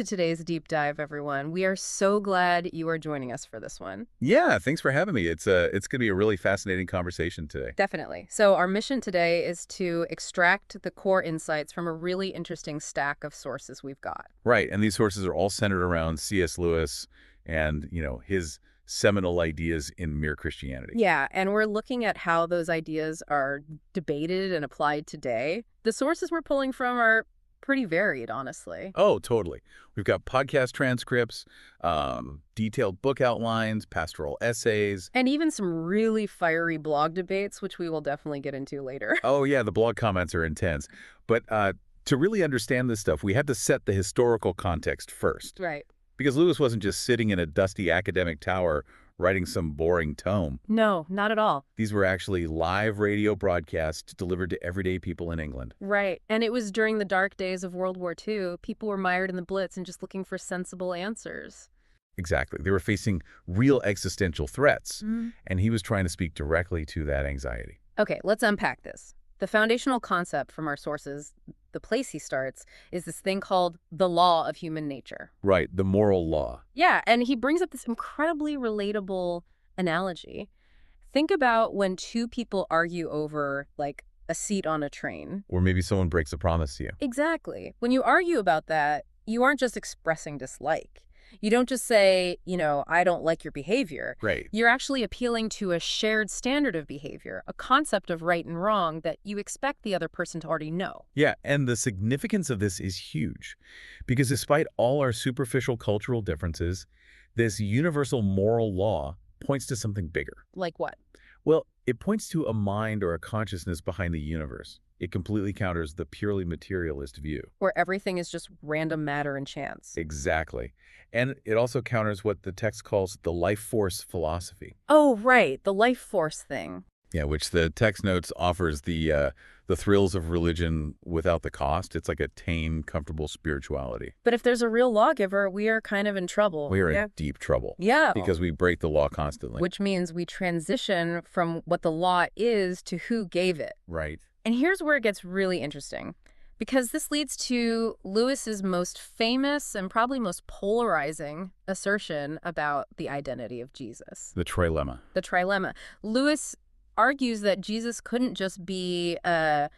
To today's deep dive, everyone. We are so glad you are joining us for this one. Yeah, thanks for having me. It's going to be a really fascinating conversation today. Definitely. So our mission today is to extract the core insights from a really interesting stack of sources we've got. Right, and these sources are all centered around C.S. Lewis and, his seminal ideas in Mere Christianity. Yeah, and we're looking at how those ideas are debated and applied today. The sources we're pulling from are pretty varied, honestly. Oh, totally. We've got podcast transcripts, detailed book outlines, pastoral essays. And even some really fiery blog debates, which we will definitely get into later. Oh, yeah, the blog comments are intense. But to really understand this stuff, we had to set the historical context first. Right. Because Lewis wasn't just sitting in a dusty academic tower writing some boring tome. No, not at all. These were actually live radio broadcasts delivered to everyday people in England. Right. And it was during the dark days of World War II. People were mired in the Blitz and just looking for sensible answers. Exactly. They were facing real existential threats, Mm. and he was trying to speak directly to that anxiety. Okay, let's unpack this. The foundational concept from our sources, the place he starts, is this thing called the law of human nature. Right, the moral law. Yeah, and he brings up this incredibly relatable analogy. Think about when two people argue over, like, a seat on a train. Or maybe someone breaks a promise to you. Exactly. When you argue about that, you aren't just expressing dislike. You don't just say, I don't like your behavior. Right. You're actually appealing to a shared standard of behavior, a concept of right and wrong that you expect the other person to already know. Yeah, and the significance of this is huge. Because despite all our superficial cultural differences, this universal moral law points to something bigger. Like what? Well, it points to a mind or a consciousness behind the universe. It completely counters the purely materialist view. Where everything is just random matter and chance. Exactly. And it also counters what the text calls the life force philosophy. Oh, right. The life force thing. Yeah, which the text notes offers the thrills of religion without the cost. It's like a tame, comfortable spirituality. But if there's a real lawgiver, we are kind of in trouble. We are in deep trouble. Yeah. Because we break the law constantly. Which means we transition from what the law is to who gave it. Right. And here's where it gets really interesting, because this leads to Lewis's most famous and probably most polarizing assertion about the identity of Jesus. The trilemma. The trilemma. Lewis argues that Jesus couldn't just be a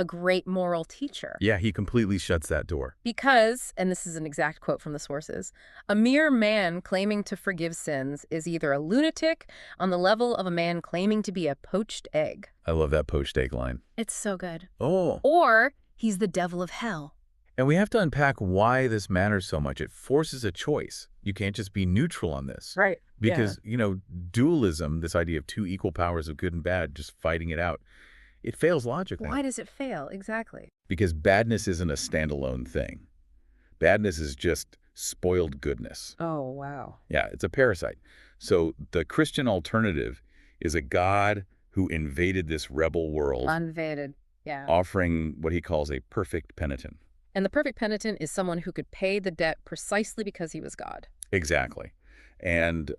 great moral teacher. Yeah, he completely shuts that door. Because, and this is an exact quote from the sources, a mere man claiming to forgive sins is either a lunatic on the level of a man claiming to be a poached egg. I love that poached egg line. It's so good. Oh. Or he's the devil of hell. And we have to unpack why this matters so much. It forces a choice. You can't just be neutral on this. Right. Because, dualism, this idea of two equal powers of good and bad, just fighting it out, it fails logically. Why does it fail? Exactly. Because badness isn't a standalone thing. Badness is just spoiled goodness. Oh, wow. Yeah, it's a parasite. So the Christian alternative is a God who invaded this rebel world, Unvaded. Yeah. offering what he calls a perfect penitent. And the perfect penitent is someone who could pay the debt precisely because he was God. Exactly. And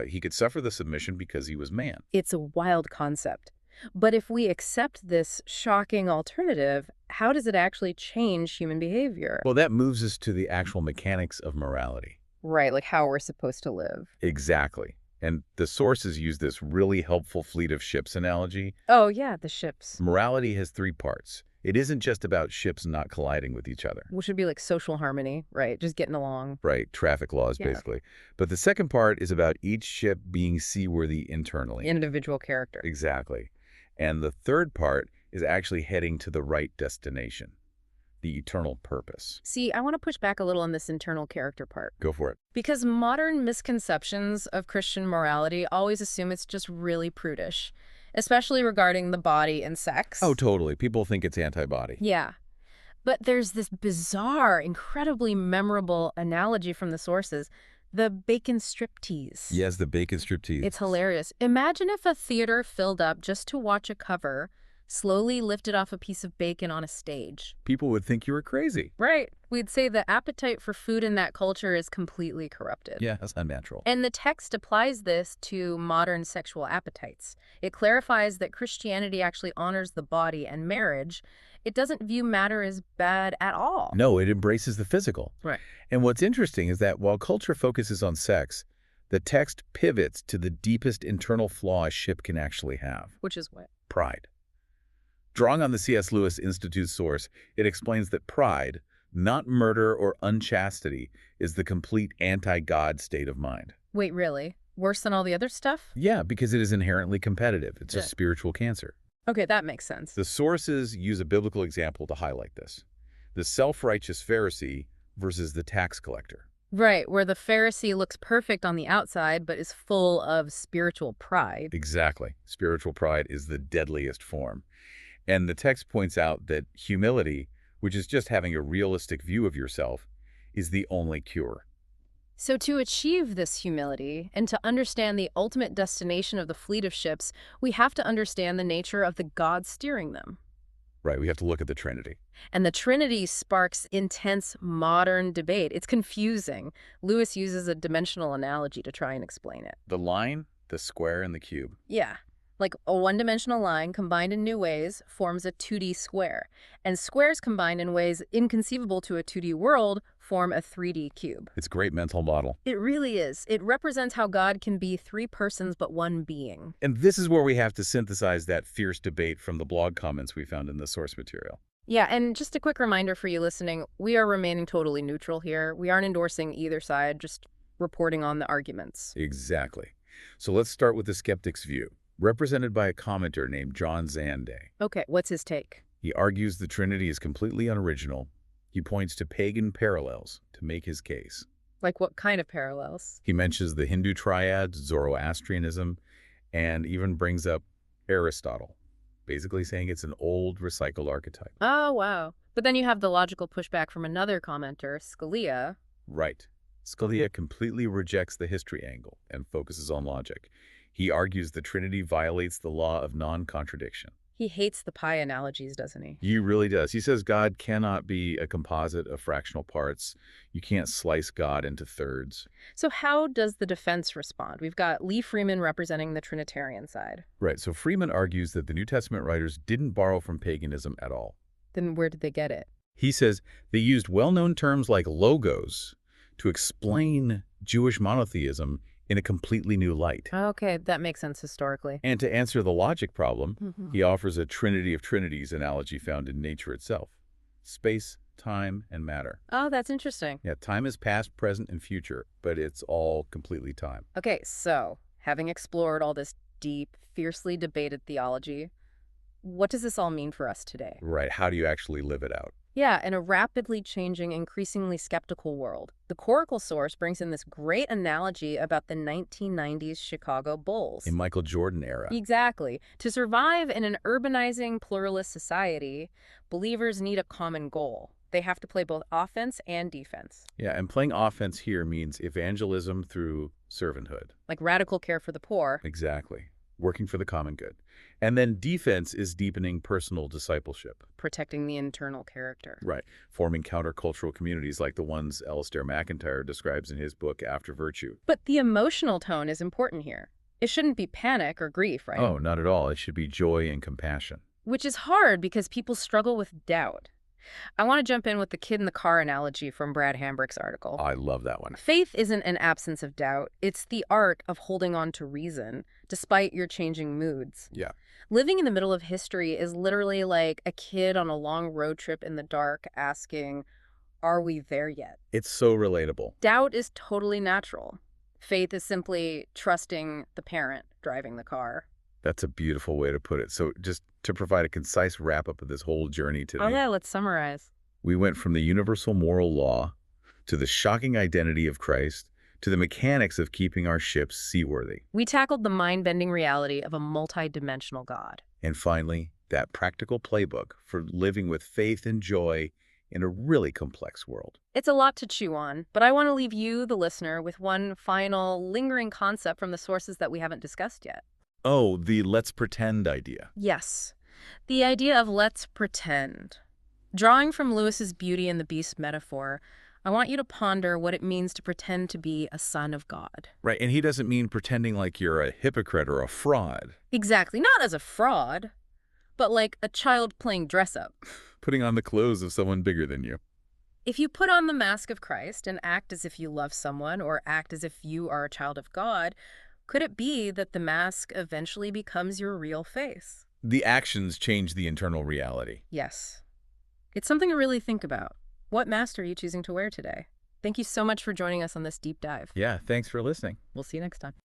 he could suffer the submission because he was man. It's a wild concept. But if we accept this shocking alternative, how does it actually change human behavior? Well, that moves us to the actual mechanics of morality. Right, like how we're supposed to live. Exactly. And the sources use this really helpful fleet of ships analogy. Oh, yeah, the ships. Morality has three parts. It isn't just about ships not colliding with each other. Which would be like social harmony, right? Just getting along. Right, traffic laws, Yeah. basically. But the second part is about each ship being seaworthy internally. Individual character. Exactly. And the third part is actually heading to the right destination, the eternal purpose. See, I want to push back a little on this internal character part. Go for it. Because modern misconceptions of Christian morality always assume it's just really prudish, especially regarding the body and sex. Oh, totally. People think it's anti-body. Yeah. But there's this bizarre, incredibly memorable analogy from the sources, the bacon striptease. Yes, the bacon striptease. It's hilarious. Imagine if a theater filled up just to watch a cover slowly lifted off a piece of bacon on a stage. People would think you were crazy. Right. We'd say the appetite for food in that culture is completely corrupted. Yeah, that's unnatural. And the text applies this to modern sexual appetites. It clarifies that Christianity actually honors the body and marriage. It doesn't view matter as bad at all. No, it embraces the physical. Right. And what's interesting is that while culture focuses on sex, the text pivots to the deepest internal flaw a ship can actually have. Which is what? Pride. Drawing on the C.S. Lewis Institute source, it explains that pride, not murder or unchastity, is the complete anti-God state of mind. Wait, really? Worse than all the other stuff? Yeah, because it is inherently competitive. It's a Yeah. spiritual cancer. Okay, that makes sense. The sources use a biblical example to highlight this. The self-righteous Pharisee versus the tax collector. Right, where the Pharisee looks perfect on the outside but is full of spiritual pride. Exactly. Spiritual pride is the deadliest form. And the text points out that humility, which is just having a realistic view of yourself, is the only cure. So to achieve this humility and to understand the ultimate destination of the fleet of ships, we have to understand the nature of the God steering them. Right, we have to look at the Trinity. And the Trinity sparks intense modern debate. It's confusing. Lewis uses a dimensional analogy to try and explain it. The line, the square, and the cube. Yeah, like a one-dimensional line combined in new ways forms a 2D square, and squares combined in ways inconceivable to a 2D world form a 3D cube. It's a great mental model. It really is. It represents how God can be three persons but one being. And this is where we have to synthesize that fierce debate from the blog comments we found in the source material. Yeah, and just a quick reminder for you listening, we are remaining totally neutral here. We aren't endorsing either side, just reporting on the arguments. Exactly. So let's start with the skeptic's view, represented by a commenter named John Zande. Okay, what's his take? He argues the Trinity is completely unoriginal. He points to pagan parallels to make his case. Like what kind of parallels? He mentions the Hindu triad, Zoroastrianism, and even brings up Aristotle, basically saying it's an old recycled archetype. Oh, wow. But then you have the logical pushback from another commenter, Scalia. Right. Scalia completely rejects the history angle and focuses on logic. He argues the Trinity violates the law of non-contradiction. He hates the pie analogies, doesn't he? He really does. He says God cannot be a composite of fractional parts. You can't slice God into thirds. So how does the defense respond? We've got Lee Freeman representing the Trinitarian side. Right, so Freeman argues that the New Testament writers didn't borrow from paganism at all. Then where did they get it? He says they used well-known terms like logos to explain Jewish monotheism in a completely new light. Okay, that makes sense historically. And to answer the logic problem, Mhm. he offers a trinity of trinities analogy found in nature itself. Space, time, and matter. Oh, that's interesting. Yeah, time is past, present, and future, but it's all completely time. Okay, so having explored all this deep, fiercely debated theology, what does this all mean for us today? Right, how do you actually live it out? Yeah, in a rapidly changing, increasingly skeptical world, the Coracle source brings in this great analogy about the 1990s Chicago Bulls. In Michael Jordan era. Exactly. To survive in an urbanizing, pluralist society, believers need a common goal. They have to play both offense and defense. Yeah, and playing offense here means evangelism through servanthood. Like radical care for the poor. Exactly. Working for the common good. And then defense is deepening personal discipleship. Protecting the internal character. Right. Forming countercultural communities like the ones Alistair McIntyre describes in his book After Virtue. But the emotional tone is important here. It shouldn't be panic or grief, right? Oh, not at all. It should be joy and compassion. Which is hard because people struggle with doubt. I want to jump in with the kid in the car analogy from Brad Hambrick's article. I love that one. Faith isn't an absence of doubt. It's the art of holding on to reason, despite your changing moods. Yeah. Living in the middle of history is literally like a kid on a long road trip in the dark asking, are we there yet? It's so relatable. Doubt is totally natural. Faith is simply trusting the parent driving the car. That's a beautiful way to put it. So just to provide a concise wrap-up of this whole journey today. Oh yeah, let's summarize. We went from the universal moral law to the shocking identity of Christ to the mechanics of keeping our ships seaworthy. We tackled the mind-bending reality of a multi-dimensional God. And finally, that practical playbook for living with faith and joy in a really complex world. It's a lot to chew on, but I want to leave you, the listener, with one final lingering concept from the sources that we haven't discussed yet. Oh, the let's pretend idea. Yes. The idea of let's pretend. Drawing from Lewis's Beauty and the Beast metaphor, I want you to ponder what it means to pretend to be a son of God. Right, and he doesn't mean pretending like you're a hypocrite or a fraud, Exactly, not as a fraud, but like a child playing dress up. putting on the clothes of someone bigger than you. If you put on the mask of Christ and act as if you love someone or act as if you are a child of God, could it be that the mask eventually becomes your real face? The actions change the internal reality. Yes. It's something to really think about. What mask are you choosing to wear today? Thank you so much for joining us on this deep dive. Yeah, thanks for listening. We'll see you next time.